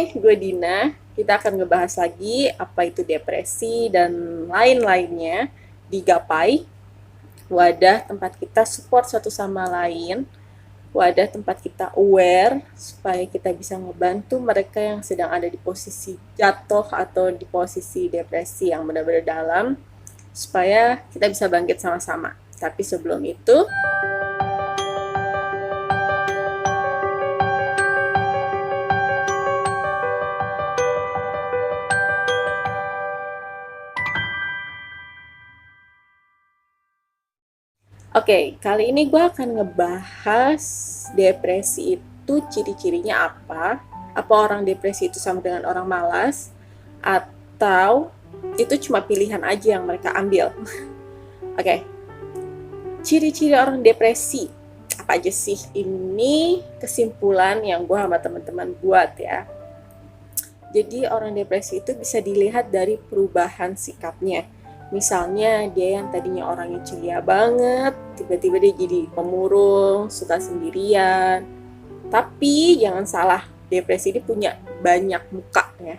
Hai, gue Dina. Kita akan ngebahas lagi apa itu depresi dan lain-lainnya di Gapai, wadah tempat kita support satu sama lain, wadah tempat kita aware supaya kita bisa ngebantu mereka yang sedang ada di posisi jatuh atau di posisi depresi yang benar-benar dalam, supaya kita bisa bangkit sama-sama. Tapi sebelum itu, oke, kali ini gue akan ngebahas depresi itu ciri-cirinya apa orang depresi itu sama dengan orang malas, atau itu cuma pilihan aja yang mereka ambil. Oke, ciri-ciri orang depresi, apa aja sih? Ini kesimpulan yang gue sama teman-teman buat ya. Jadi orang depresi itu bisa dilihat dari perubahan sikapnya. Misalnya dia yang tadinya orangnya ceria banget, tiba-tiba dia jadi pemurung, suka sendirian. Tapi jangan salah, depresi ini punya banyak muka ya.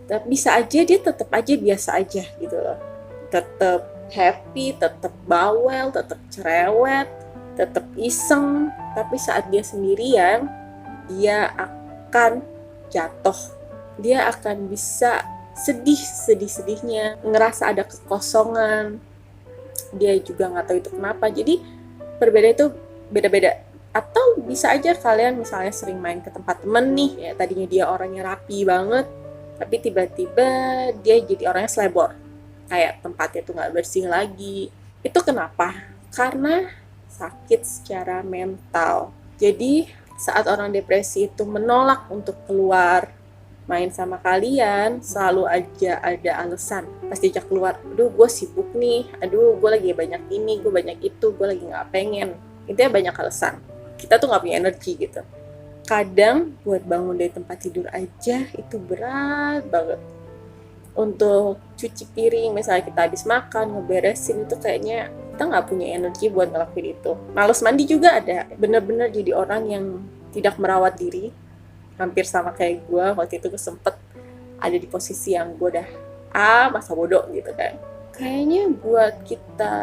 Tapi bisa aja dia tetap aja biasa aja gitu loh. Tetap happy, tetap bawel, tetap cerewet, tetap iseng. Tapi saat dia sendirian, dia akan jatuh. Dia akan bisa sedih-sedihnya, ngerasa ada kekosongan, dia juga nggak tahu itu kenapa. Jadi perbedaan itu beda-beda. Atau bisa aja kalian misalnya sering main ke tempat temen nih, ya tadinya dia orangnya rapi banget, tapi tiba-tiba dia jadi orangnya selebor, kayak tempatnya tuh nggak bersih lagi. Itu kenapa? Karena sakit secara mental. Jadi saat orang depresi itu menolak untuk keluar main sama kalian, selalu aja ada alasan. Pas diajak keluar, aduh gue sibuk nih, aduh gue lagi banyak ini, gue banyak itu, gue lagi gak pengen. Intinya banyak alasan. Kita tuh gak punya energi gitu. Kadang buat bangun dari tempat tidur aja itu berat banget. Untuk cuci piring, misalnya kita habis makan, ngeberesin, itu kayaknya kita gak punya energi buat ngelakuin itu. Males mandi juga ada. Bener-bener jadi orang yang tidak merawat diri. Hampir sama kayak gue, waktu itu gue sempet ada di posisi yang gue udah masa bodoh gitu kan. Kayaknya buat kita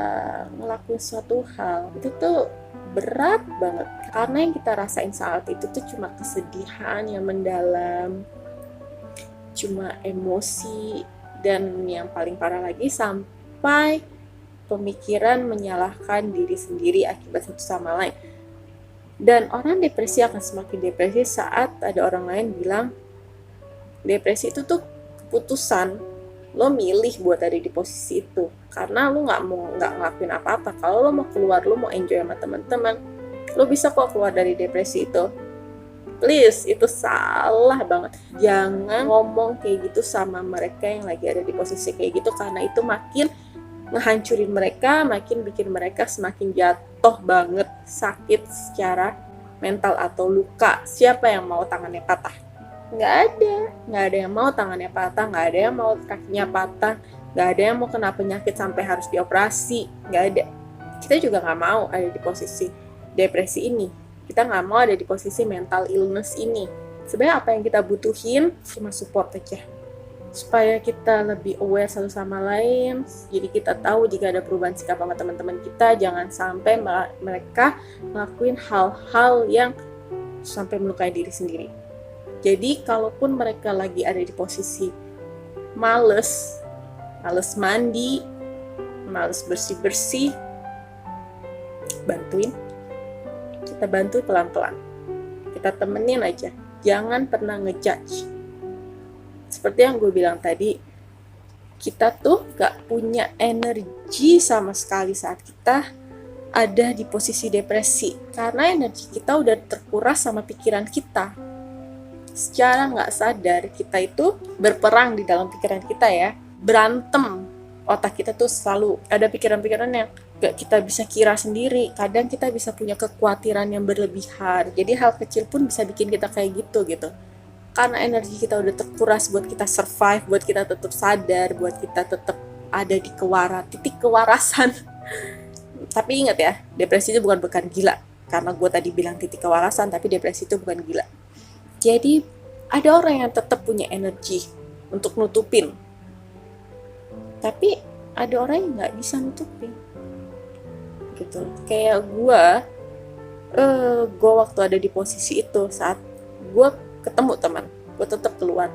ngelakuin suatu hal itu tuh berat banget, karena yang kita rasain saat itu tuh cuma kesedihan yang mendalam, cuma emosi, dan yang paling parah lagi sampai pemikiran menyalahkan diri sendiri akibat satu sama lain. Dan orang depresi akan semakin depresi saat ada orang lain bilang depresi itu tuh keputusan. Lo milih buat ada di posisi itu karena lo nggak ngelakuin apa-apa. Kalau lo mau keluar, lo mau enjoy sama teman-teman, lo bisa kok keluar dari depresi itu. Please, itu salah banget. Jangan ngomong kayak gitu sama mereka yang lagi ada di posisi kayak gitu, karena itu makin ngehancurin mereka, makin bikin mereka semakin jatuh banget, sakit secara mental atau luka. Siapa yang mau tangannya patah? Nggak ada yang mau tangannya patah, nggak ada yang mau kakinya patah, nggak ada yang mau kena penyakit sampai harus dioperasi, nggak ada. Kita juga nggak mau ada di posisi depresi ini, kita nggak mau ada di posisi mental illness ini. Sebenarnya apa yang kita butuhin cuma support aja, supaya kita lebih aware satu sama lain. Jadi kita tahu jika ada perubahan sikap sama teman-teman kita, jangan sampai mereka ngelakuin hal-hal yang sampai melukai diri sendiri. Jadi kalaupun mereka lagi ada di posisi males mandi, males bersih-bersih, kita bantu pelan-pelan, kita temenin aja, jangan pernah ngejudge. Seperti yang gue bilang tadi, kita tuh gak punya energi sama sekali saat kita ada di posisi depresi, karena energi kita udah terkuras sama pikiran kita. Secara gak sadar kita itu berperang di dalam pikiran kita ya, berantem. Otak kita tuh selalu ada pikiran-pikiran yang gak kita bisa kira sendiri. Kadang kita bisa punya kekhawatiran yang berlebihan, jadi hal kecil pun bisa bikin kita kayak gitu. Karena energi kita udah terkuras buat kita survive, buat kita tetap sadar, buat kita tetap ada di titik kewarasan. Tapi ingat ya, depresi itu bukan gila. Karena gue tadi bilang titik kewarasan, tapi depresi itu bukan gila. Jadi Ada orang yang tetap punya energi untuk nutupin, tapi ada orang yang nggak bisa nutupin gitu. Kayak gue waktu ada di posisi itu, saat gue ketemu teman, gue tetap keluar.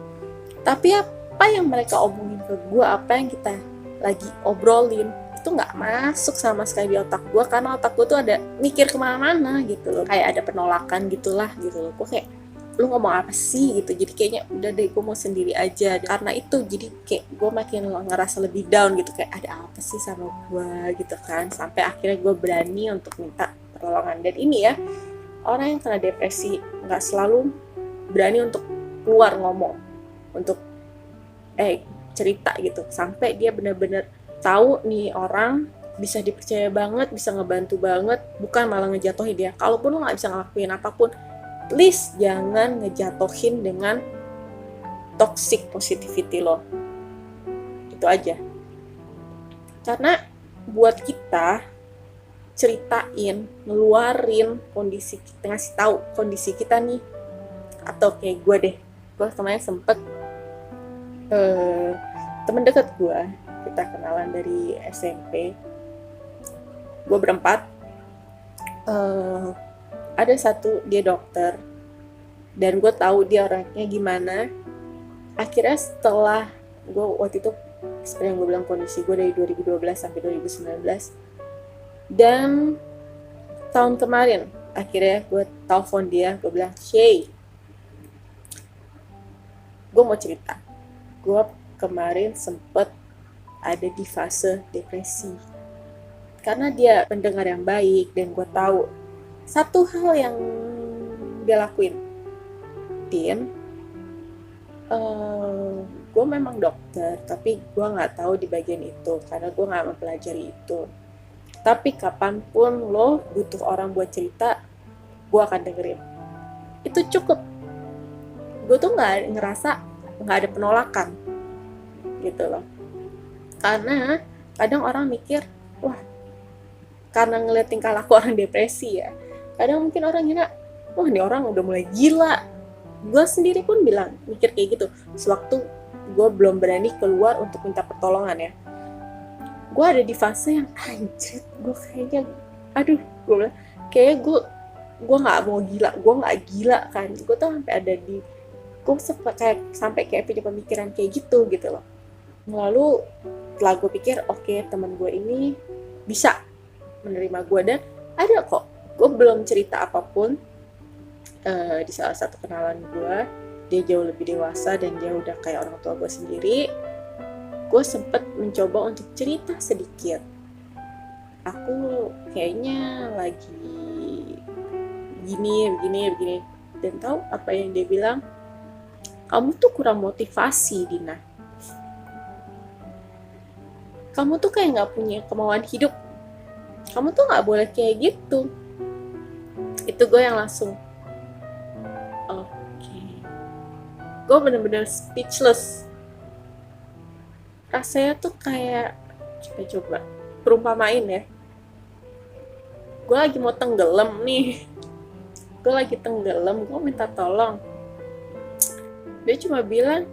Tapi apa yang mereka omongin ke gue, apa yang kita lagi obrolin, itu nggak masuk sama sekali di otak gue, karena otak gue tuh ada mikir kemana-mana gitu loh, kayak ada penolakan gitulah gitu loh. Gue kayak, lu ngomong apa sih gitu. Jadi kayaknya udah deh, gue mau sendiri aja. Karena itu jadi kayak gue makin ngerasa lebih down gitu, kayak ada apa sih sama gue gitu kan. Sampai akhirnya gue berani untuk minta pertolongan. Dan ini ya, orang yang kena depresi nggak selalu berani untuk keluar ngomong, untuk cerita gitu, sampai dia benar-benar tahu nih orang bisa dipercaya banget, bisa ngebantu banget, bukan malah ngejatuhin dia. Kalaupun lo nggak bisa ngelakuin apapun, please jangan ngejatuhin dengan toxic positivity lo. Itu aja. Karena buat kita ceritain, ngeluarin kondisi kita, ngasih tahu kondisi kita nih, atau kayak gue deh, gue kemarin sempet temen deket gue, kita kenalan dari SMP, gue berempat, ada satu dia dokter, dan gue tahu dia orangnya gimana. Akhirnya setelah gue waktu itu, seperti yang gue bilang, kondisi gue dari 2012 sampai 2019, dan tahun kemarin akhirnya gue telepon dia, gue bilang, Shay, gue mau cerita, gue kemarin sempet ada di fase depresi. Karena dia pendengar yang baik, dan gue tahu satu hal yang dia lakuin, Din, gue memang dokter, tapi gue nggak tahu di bagian itu, karena gue nggak mempelajari itu. Tapi kapanpun lo butuh orang buat cerita, gue akan dengerin. Itu cukup. Gue tuh nggak ngerasa nggak ada penolakan gitu loh. Karena kadang orang mikir, wah, karena ngeliat tingkah laku orang depresi ya, kadang mungkin orang kira, wah ini orang udah mulai gila. Gue sendiri pun bilang, mikir kayak gitu sewaktu gue belum berani keluar untuk minta pertolongan ya. Gue ada di fase yang anjir, gue kayaknya, aduh, gue bilang, kayaknya gue nggak mau gila, gue nggak gila kan. Gue tuh sampai ada di, gue sampai kayak punya pemikiran kayak gitu loh. Lalu setelah gue pikir, oke, teman gue ini bisa menerima gue, dan ada kok, gue belum cerita apapun di salah satu kenalan gue, dia jauh lebih dewasa dan dia udah kayak orang tua gue sendiri. Gue sempet mencoba untuk cerita sedikit, aku kayaknya lagi begini, dan tahu apa yang dia bilang? Kamu tuh kurang motivasi, Dina. Kamu tuh kayak nggak punya kemauan hidup. Kamu tuh nggak boleh kayak gitu. Itu gue yang langsung, oke. Gue bener-bener speechless. Rasanya tuh kayak, kita coba perumpamain ya. Gue lagi mau tenggelam nih. Gue lagi tenggelam, gue minta tolong. Dia cuma bilang,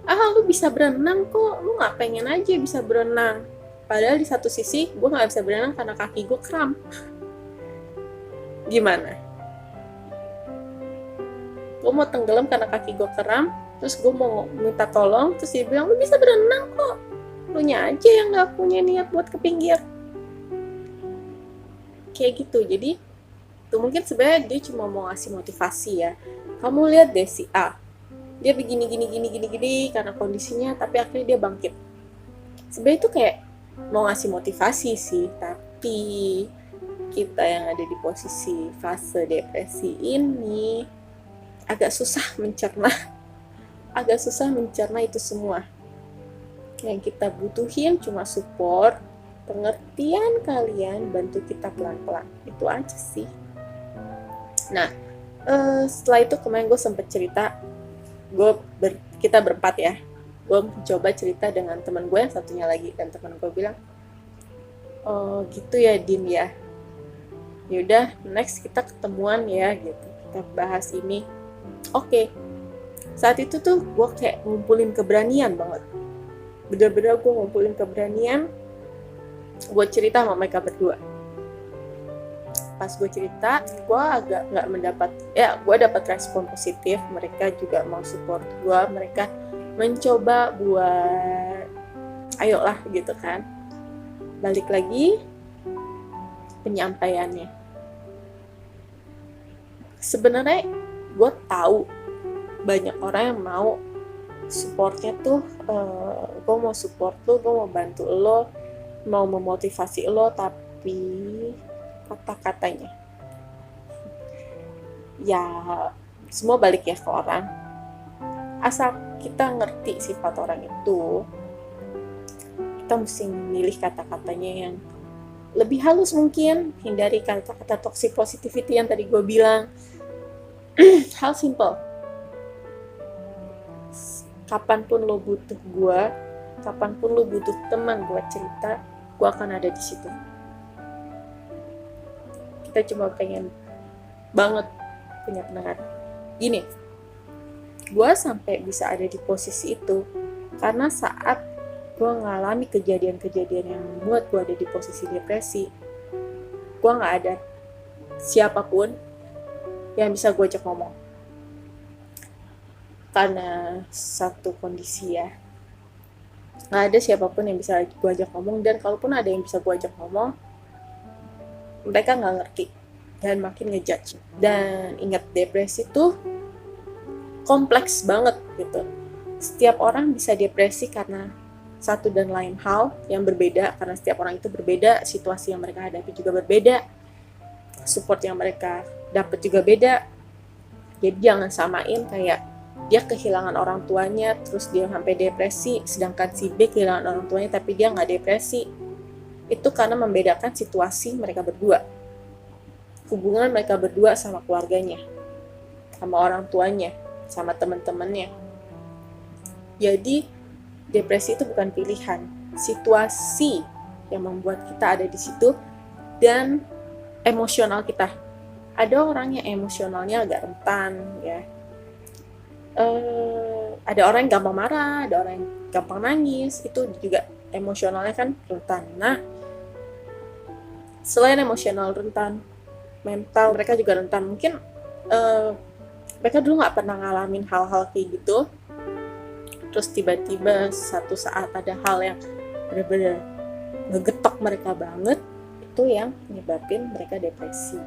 lu bisa berenang kok, lu gak pengen aja bisa berenang. Padahal di satu sisi, gue gak bisa berenang karena kaki gue kram. Gimana? Gue mau tenggelam karena kaki gue kram, terus gue mau minta tolong, terus dia bilang, lu bisa berenang kok, lu nya aja yang gak punya niat buat ke pinggir. Kayak gitu. Jadi itu mungkin sebenarnya dia cuma mau ngasih motivasi ya, kamu lihat deh si A, dia begini karena kondisinya, tapi akhirnya dia bangkit. Sebenarnya itu kayak mau ngasih motivasi sih, tapi kita yang ada di posisi fase depresi ini agak susah mencerna itu semua. Yang kita butuhin cuma support, pengertian kalian, bantu kita pelan-pelan. Itu aja sih. Nah, setelah itu kemarin gue sempet cerita, kita berempat ya, gue mencoba cerita dengan teman gue yang satunya lagi, dan teman gue bilang, oh gitu ya Din ya, yaudah next kita ketemuan ya gitu, kita bahas ini. Oke. Saat itu tuh gue kayak ngumpulin keberanian banget, bener-bener gue ngumpulin keberanian, gue cerita sama mereka berdua. Pas gue cerita, gue agak nggak mendapat, ya gue dapat respon positif, mereka juga mau support gue, mereka mencoba buat ayolah gitu kan. Balik lagi penyampaiannya, sebenarnya gue tahu banyak orang yang mau supportnya tuh, gue mau support lo, gue mau bantu lo, mau memotivasi lo, tapi kata-katanya ya semua balik ya ke orang. Asal kita ngerti sifat orang itu, kita mesti memilih kata-katanya yang lebih halus mungkin, hindari kata-kata toxic positivity yang tadi gue bilang. Hal simple, kapanpun lo butuh gue, kapanpun lo butuh teman buat cerita, gue akan ada di situ. Kita cuma pengen banget punya pendengar. Gini, gue sampai bisa ada di posisi itu karena saat gue ngalami kejadian-kejadian yang membuat gue ada di posisi depresi, gue gak ada siapapun yang bisa gue ajak ngomong. Karena satu kondisi ya, gak ada siapapun yang bisa gue ajak ngomong, dan kalaupun ada yang bisa gue ajak ngomong, mereka gak ngerti dan makin ngejudge. Dan ingat, depresi tuh kompleks banget gitu. Setiap orang bisa depresi karena satu dan lain hal yang berbeda, karena setiap orang itu berbeda, situasi yang mereka hadapi juga berbeda, support yang mereka dapat juga beda. Jadi jangan samain kayak dia kehilangan orang tuanya terus dia sampai depresi, sedangkan si B kehilangan orang tuanya tapi dia nggak depresi. Itu karena membedakan situasi mereka berdua, hubungan mereka berdua sama keluarganya, sama orang tuanya, sama teman-temannya. Jadi depresi itu bukan pilihan, situasi yang membuat kita ada di situ, dan emosional kita. Ada orang yang emosionalnya agak rentan ya. Ada orang yang gampang marah, ada orang yang gampang nangis, itu juga emosionalnya kan rentan. Nah, selain emosional rentan, mental mereka juga rentan. Mungkin mereka dulu nggak pernah ngalamin hal-hal kayak gitu, terus tiba-tiba satu saat ada hal yang benar-benar ngegetok mereka banget, itu yang nyebabin mereka depresi.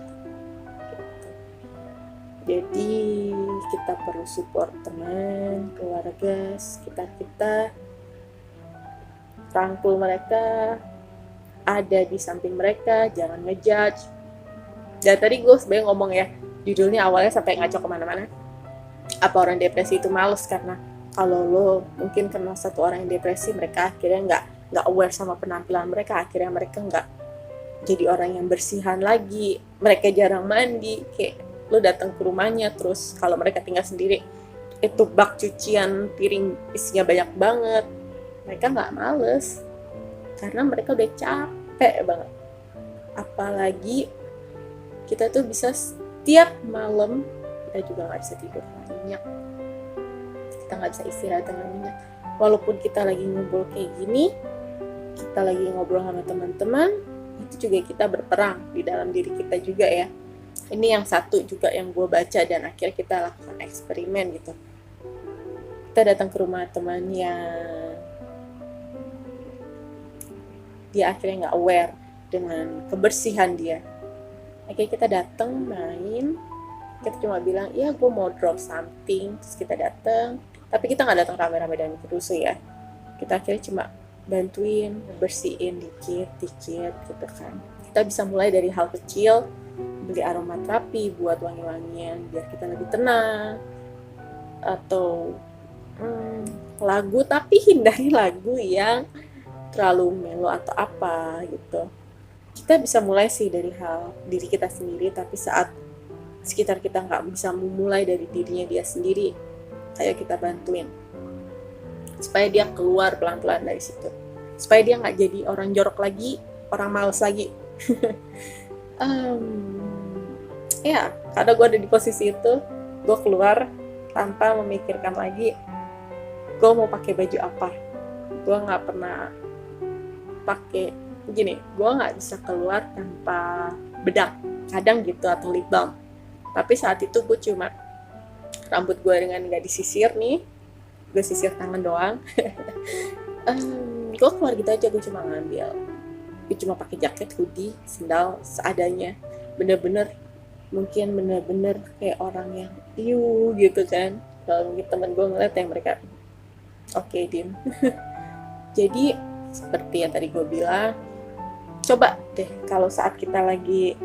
Jadi kita perlu support teman, keluarga, sekitar kita, rangkul mereka, ada di samping mereka, jangan ngejudge. Dan tadi gue sebenarnya ngomong ya, judulnya awalnya sampai ngaco kemana-mana. Apa orang depresi itu males? Karena kalau lo mungkin kenal satu orang yang depresi, mereka akhirnya nggak aware sama penampilan mereka, akhirnya mereka nggak jadi orang yang bersihan lagi, mereka jarang mandi, kayak lo datang ke rumahnya, terus kalau mereka tinggal sendiri, itu bak cucian piring isinya banyak banget, mereka nggak males, karena mereka udah capek banget. Apalagi kita tuh bisa setiap malam, kita juga nggak bisa tidur nyenyak, kita nggak bisa istirahat dengan nyenyak. Walaupun kita lagi ngumpul kayak gini, kita lagi ngobrol sama teman-teman, itu juga kita berperang di dalam diri kita juga ya. Ini yang satu juga yang gue baca dan akhirnya kita lakukan eksperimen gitu. Kita datang ke rumah teman yang dia akhirnya nggak aware dengan kebersihan dia. Akhirnya kita datang main, kita cuma bilang, iya gue mau drop something, terus kita datang. Tapi kita nggak datang rame-rame dan rusuh ya. Kita akhirnya cuma bantuin, bersihin dikit-dikit gitu kan. Kita bisa mulai dari hal kecil, beli aromaterapi buat wangi-wangian biar kita lebih tenang, atau lagu, tapi hindari lagu yang terlalu melo atau apa gitu. Kita bisa mulai sih dari hal diri kita sendiri, tapi saat sekitar kita nggak bisa memulai dari dirinya dia sendiri, ayo kita bantuin supaya dia keluar pelan-pelan dari situ, supaya dia nggak jadi orang jorok lagi, orang malas lagi. Ya, karena gue ada di posisi itu, gue keluar tanpa memikirkan lagi gue mau pakai baju apa. Gue nggak pernah pakai gini, gue nggak bisa keluar tanpa bedak, kadang gitu, atau lip balm. Tapi saat itu gue cuma rambut gue dengan nggak disisir nih, gue sisir tangan doang. Gue keluar gitu aja, gue cuma pakai jaket, hoodie, sendal seadanya, bener-bener kayak orang yang gitu kan. Kalau mungkin temen gue ngeliat yang mereka oke, diem. Jadi seperti yang tadi gue bilang, coba deh kalau saat kita lagi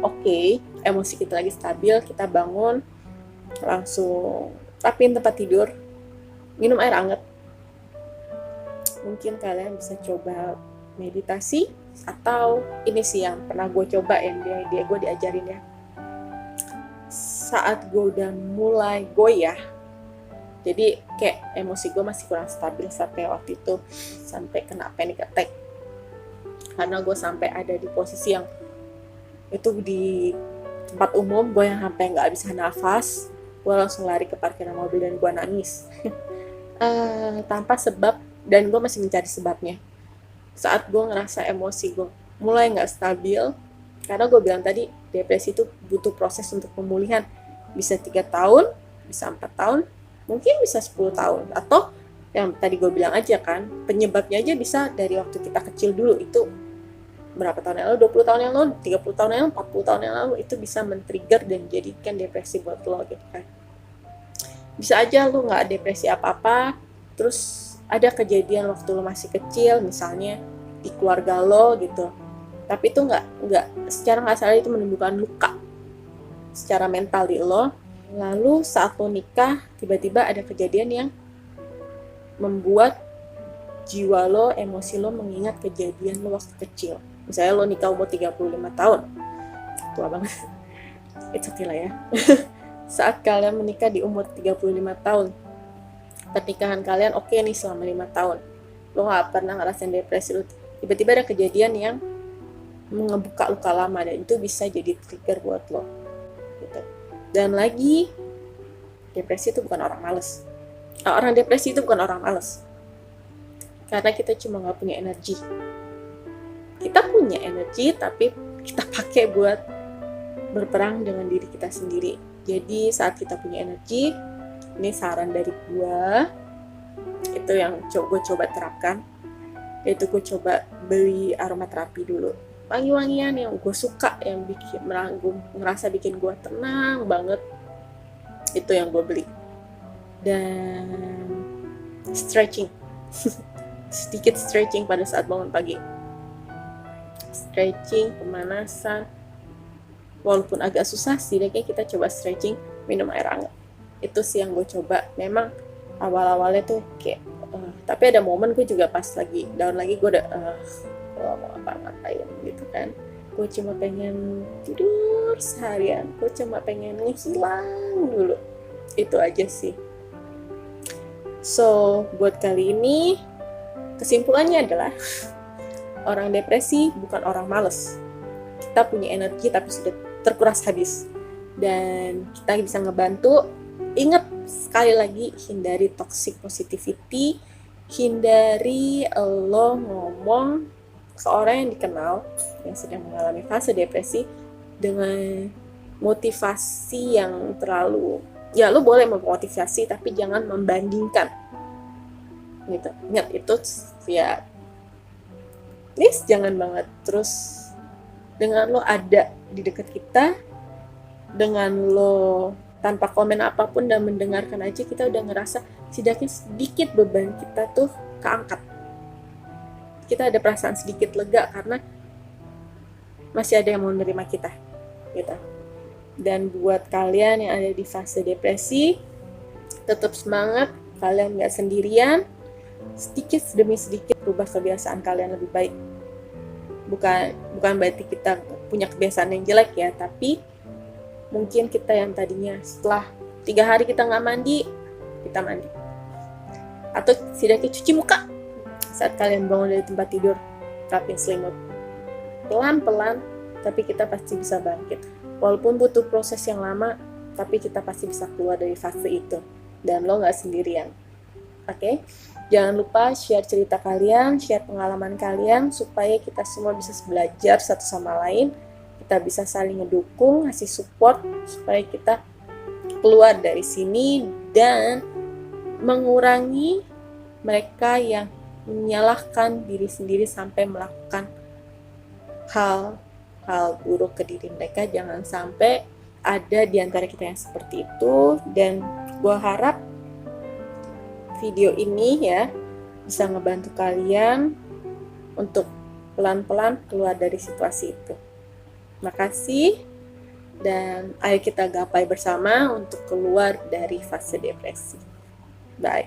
emosi kita lagi stabil, kita bangun langsung rapiin tempat tidur, minum air hangat. Mungkin kalian bisa coba meditasi, atau ini sih yang pernah gue coba, yang dia gue diajarin ya. Saat gue udah mulai goyah, jadi kayak emosi gue masih kurang stabil sampai waktu itu, sampai kena panic attack. Karena gue sampai ada di posisi yang itu di tempat umum, gue yang sampai nggak bisa nafas, gue langsung lari ke parkiran mobil dan gue nangis. Tanpa sebab, dan gue masih mencari sebabnya. Saat gue ngerasa emosi gue mulai nggak stabil, karena gue bilang tadi, depresi itu butuh proses untuk pemulihan. Bisa 3 tahun, bisa 4 tahun, mungkin bisa 10 tahun. Atau yang tadi gue bilang aja kan, penyebabnya aja bisa dari waktu kita kecil dulu. Itu berapa tahun yang lalu, 20 tahun yang lalu, 30 tahun yang lalu, 40 tahun yang lalu, itu bisa men-trigger dan jadikan depresi buat lo gitu kan. Bisa aja lo gak depresi apa-apa, terus ada kejadian waktu lo masih kecil, misalnya di keluarga lo gitu, tapi itu secara gak sadar itu menimbulkan luka secara mental di lo. Lalu saat lo nikah, tiba-tiba ada kejadian yang membuat jiwa lo, emosi lo mengingat kejadian lo waktu kecil. Misalnya lo nikah umur 35 tahun, tua banget, it's okay lah ya. Saat kalian menikah di umur 35 tahun, pernikahan kalian oke nih selama 5 tahun, lo gak pernah ngerasain depresi, lo tiba-tiba ada kejadian yang mengebuka luka lama, dan itu bisa jadi trigger buat lo gitu. Dan lagi, depresi itu bukan orang males. Orang depresi itu bukan orang males, karena kita cuma gak punya energi. Kita punya energi, tapi kita pakai buat berperang dengan diri kita sendiri. Jadi saat kita punya energi, ini saran dari gue, itu yang gue coba terapkan, yaitu gue coba beli aromaterapi dulu, wangi-wangian yang gue suka, yang bikin ngerasa bikin gue tenang banget, itu yang gue beli. Dan stretching, sedikit stretching pada saat bangun pagi, stretching, pemanasan, walaupun agak susah, setidaknya kita coba stretching, minum air hangat. Itu sih yang gue coba. Memang awal-awalnya tuh kayak tapi ada momen gue juga pas lagi down lagi, gue udah mau ngapain gitu kan, gue cuma pengen tidur seharian, gue cuma pengen ngehilang dulu, itu aja sih. So buat kali ini kesimpulannya adalah orang depresi bukan orang males. Kita punya energi tapi sudah terkuras habis, dan kita bisa ngebantu. Ingat sekali lagi, hindari toxic positivity, hindari lo ngomong ke orang yang dikenal yang sedang mengalami fase depresi dengan motivasi yang terlalu, ya lo boleh memotivasi tapi jangan membandingkan gitu. Ingat itu ya, please jangan banget. Terus dengan lo ada di dekat kita, dengan lo tanpa komen apapun dan mendengarkan aja, kita udah ngerasa setidaknya sedikit beban kita tuh keangkat. Kita ada perasaan sedikit lega karena masih ada yang mau menerima kita gitu. Dan buat kalian yang ada di fase depresi, tetap semangat, kalian gak sendirian. Sedikit demi sedikit rubah kebiasaan kalian lebih baik. Bukan berarti kita punya kebiasaan yang jelek ya, tapi mungkin kita yang tadinya setelah 3 hari kita nggak mandi, kita mandi. Atau setidaknya cuci muka saat kalian bangun dari tempat tidur, rapin selimut. Pelan-pelan, tapi kita pasti bisa bangkit. Walaupun butuh proses yang lama, tapi kita pasti bisa keluar dari fase itu. dan lo nggak sendirian. Oke? Jangan lupa share cerita kalian, share pengalaman kalian, supaya kita semua bisa belajar satu sama lain. Kita bisa saling ngedukung, ngasih support, supaya kita keluar dari sini dan mengurangi mereka yang menyalahkan diri sendiri sampai melakukan hal buruk ke diri mereka. Jangan sampai ada di antara kita yang seperti itu. Dan gue harap video ini ya bisa ngebantu kalian untuk pelan-pelan keluar dari situasi itu. Makasih, dan ayo kita gapai bersama untuk keluar dari fase depresi. Bye.